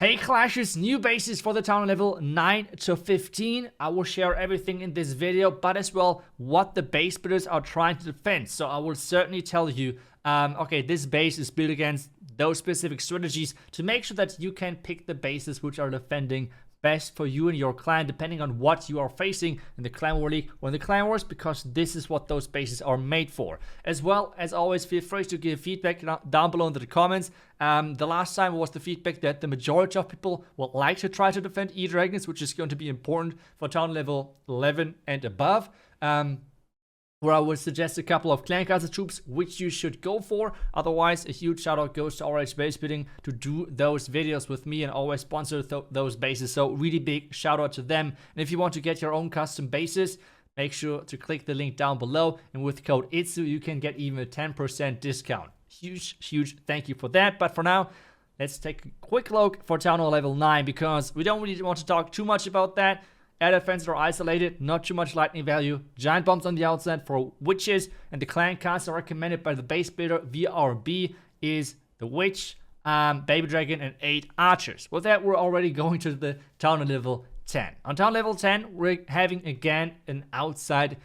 Hey Clashers, new bases for the town level 9 to 15. I will share everything in this video, but as well what the base builders are trying to defend. So I will certainly tell you, okay, this base is built against those specific strategies to make sure that you can pick the bases which are defending best for you and your clan, depending on what you are facing in the clan war league or in the clan wars, because this is what those bases are made for. As well as always, feel free to give feedback down below in the comments. The last time was the feedback that the majority of people would like to try to defend E-Dragons, which is going to be important for town level 11 and above. Where I would suggest a couple of clan castle troops which you should go for. Otherwise, a huge shout out goes to RH Base Building to do those videos with me and always sponsor those bases. So really big shout out to them. And if you want to get your own custom bases, make sure to click the link down below. And with code iTzu, you can get even a 10% discount. Huge thank you for that. But for now, let's take a quick look for Town Hall level 9 because we don't really want to talk too much about that. Air defense are isolated, not too much lightning value, giant bombs on the outside for witches, and the clan castle recommended by the base builder VRB is the witch, baby dragon, and 8 archers. With that, we're already going to the town level 10. On town level 10, we're having again an outside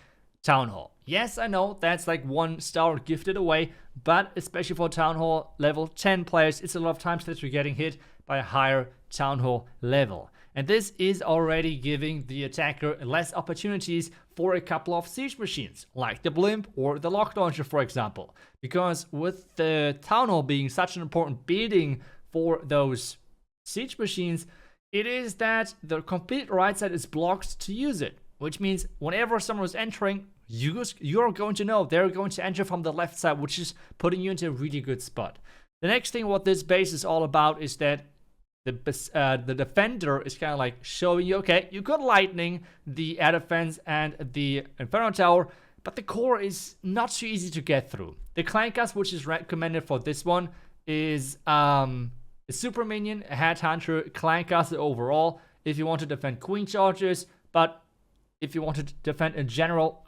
town hall. Yes, I know that's like 1 star gifted away, but especially for town hall level 10 players, it's a lot of times that you're getting hit by a higher town hall level. And this is already giving the attacker less opportunities for a couple of siege machines, like the blimp or the lock launcher, for example. Because with the town hall being such an important building for those siege machines, it is that the complete right side is blocked to use it. Which means whenever someone is entering, you're going to know they're going to enter from the left side, which is putting you into a really good spot. The next thing what this base is all about is that the defender is kind of like showing you, okay, you got lightning, the air defense, and the inferno tower, but the core is not too easy to get through. The clan cast, which is recommended for this one, is a super minion, a headhunter, clan cast overall. If you want to defend queen charges, but if you want to defend in general,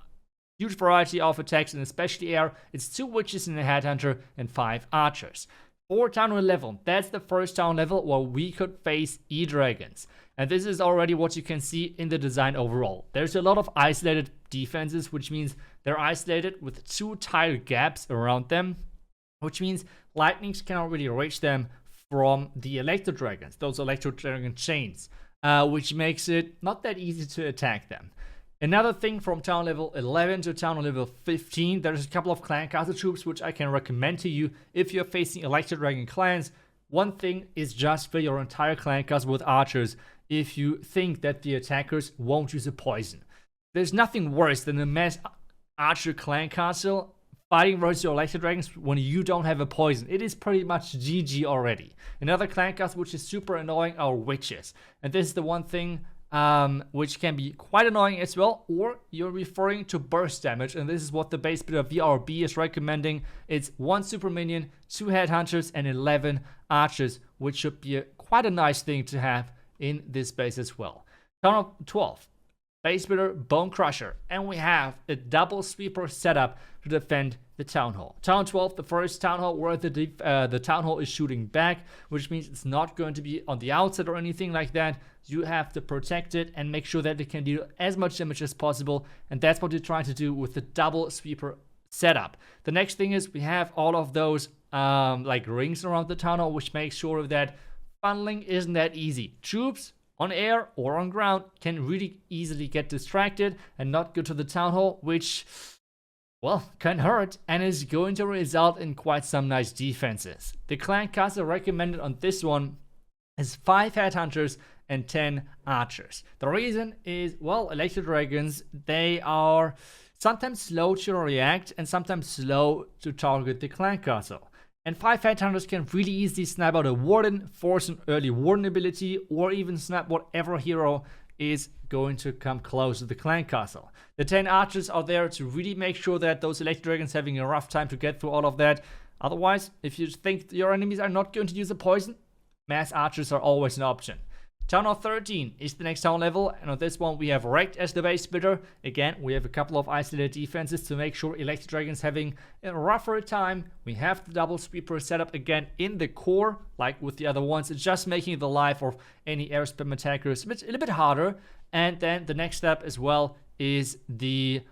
huge variety of attacks, and especially air, it's 2 witches and a headhunter and 5 archers. For town hall level, that's the first town level where we could face E-Dragons. And this is already what you can see in the design overall. There's a lot of isolated defenses, which means they're isolated with 2 tile gaps around them, which means lightnings cannot really reach them from the electro dragons, those electro dragon chains, which makes it not that easy to attack them. Another thing from town level 11 to town level 15, there's a couple of clan castle troops which I can recommend to you if you're facing electro dragon clans. One thing is just fill your entire clan castle with archers if you think that the attackers won't use a poison. There's nothing worse than a mass archer clan castle fighting versus your electro dragons when you don't have a poison. It is pretty much GG already. Another clan castle which is super annoying are witches. And this is the one thing which can be quite annoying as well, or you're referring to burst damage, and this is what the base builder VRB is recommending. It's 1 super minion, 2 headhunters, and 11 archers, which should be quite a nice thing to have in this base as well. Town 12, base builder Bone Crusher, and we have a double sweeper setup to defend the town hall. Town 12, the first town hall where the town hall is shooting back, which means it's not going to be on the outside or anything like that. You have to protect it and make sure that it can deal as much damage as possible, and that's what you're trying to do with the double sweeper setup. The next thing is we have all of those like rings around the town hall, which makes sure that funneling isn't that easy. Troops on air or on ground can really easily get distracted and not go to the town hall, which, well, can hurt and is going to result in quite some nice defenses. The clan castle recommended on this one is 5 headhunters and 10 archers. The reason is, well, electro dragons, they are sometimes slow to react and sometimes slow to target the clan castle. And 5 headhunters can really easily snipe out a warden, force an early warden ability, or even snipe whatever hero is going to come close to the clan castle. The 10 archers are there to really make sure that those electro dragons having a rough time to get through all of that. Otherwise, if you think your enemies are not going to use a poison, mass archers are always an option. Town Hall 13 is the next town level, and on this one we have Wrecked as the base builder. Again, we have a couple of isolated defenses to make sure Electro Dragon's having a rougher time. We have the double sweeper setup again in the core, like with the other ones. It's just making the life of any air spam attackers a little bit harder. And then the next step as well is the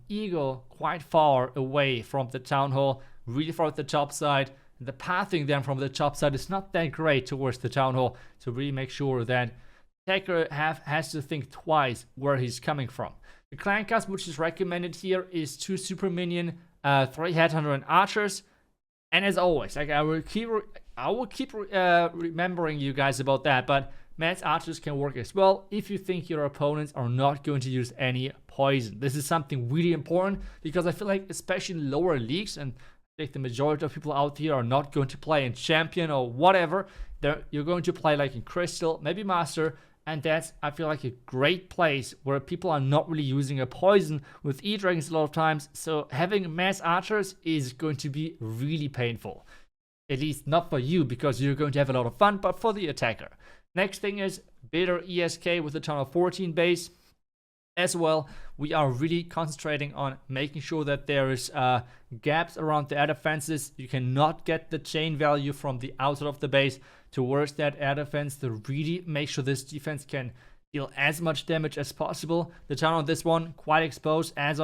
Eagle quite far away from the town hall, really far at the top side. The pathing then from the top side is not that great towards the town hall, to really make sure that attacker has to think twice where he's coming from. The clan cast which is recommended here is 2 super minion, 3 headhunter and archers. And as always, like I will keep remembering you guys about that, but mass archers can work as well if you think your opponents are not going to use any poison. This is something really important, because I feel like especially in lower leagues, and I think the majority of people out here are not going to play in champion or whatever. You're going to play like in crystal, maybe master, and that's, I feel like, a great place where people are not really using a poison with E-dragons a lot of times. So having mass archers is going to be really painful. At least not for you, because you're going to have a lot of fun, but for the attacker. Next thing is better ESK with the Town of 14 base. As well, we are really concentrating on making sure that there is gaps around the air defenses. You cannot get the chain value from the outside of the base towards that air defense to really make sure this defense can deal as much damage as possible. The town on this one quite exposed as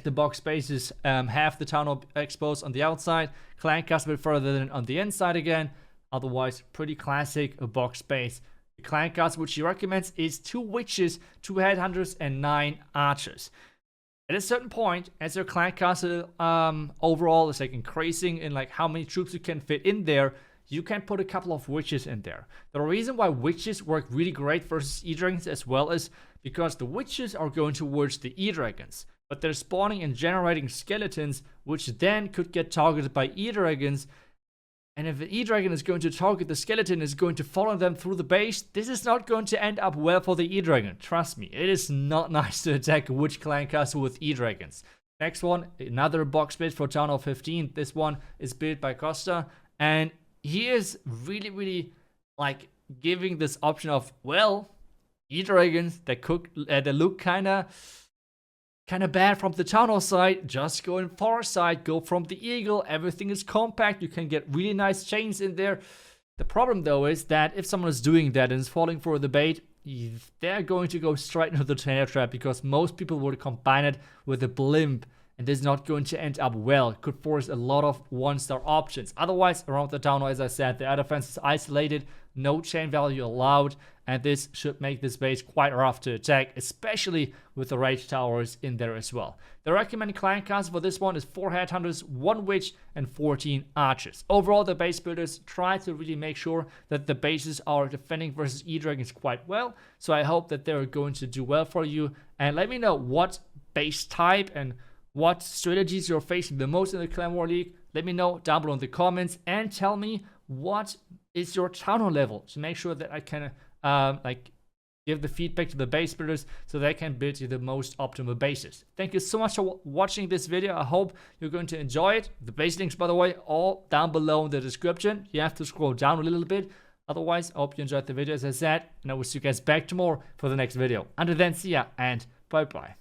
the box spaces have the town exposed on the outside. Clan cast a bit further than on the inside again. Otherwise, pretty classic box space. The clan cast which he recommends is 2 witches, 2 headhunters, and 9 archers. At a certain point, as your clan cast overall is like increasing in like how many troops you can fit in there, you can put a couple of witches in there. The reason why witches work really great versus E-dragons as well is because the witches are going towards the E-dragons, but they're spawning and generating skeletons, which then could get targeted by E-dragons. And if an E-dragon is going to target the skeleton, is going to follow them through the base, this is not going to end up well for the E-dragon. Trust me, it is not nice to attack a witch clan castle with E-dragons. Next one, another box build for Town Hall 15. This one is built by Costa, and he is really like giving this option of, well, E-dragons that look kind of bad from the Town Hall side, just go in far side, go from the Eagle, everything is compact, you can get really nice chains in there. The problem though is that if someone is doing that and is falling for the bait, they're going to go straight into the tornado trap, because most people would combine it with a blimp, and this is not going to end up well. It could force a lot of 1-star options. Otherwise, around the Town Hall, as I said, the air defense is isolated, no chain value allowed, and this should make this base quite rough to attack, especially with the rage towers in there as well. The recommended clan cast for this one is 4 headhunters, 1 witch, and 14 archers. Overall, the base builders try to really make sure that the bases are defending versus E-dragons quite well, so I hope that they're going to do well for you. And let me know what base type and what strategies you're facing the most in the Clan War League. Let me know down below in the comments, and tell me what is your Town Hall level, to make sure that I can like give the feedback to the base builders so they can build you the most optimal bases. Thank you so much for watching this video. I hope you're going to enjoy it. The base links, by the way, all down below in the description. You have to scroll down a little bit. Otherwise, I hope you enjoyed the video, as I said, and I will see you guys back tomorrow for the next video. Until then, see ya and bye bye.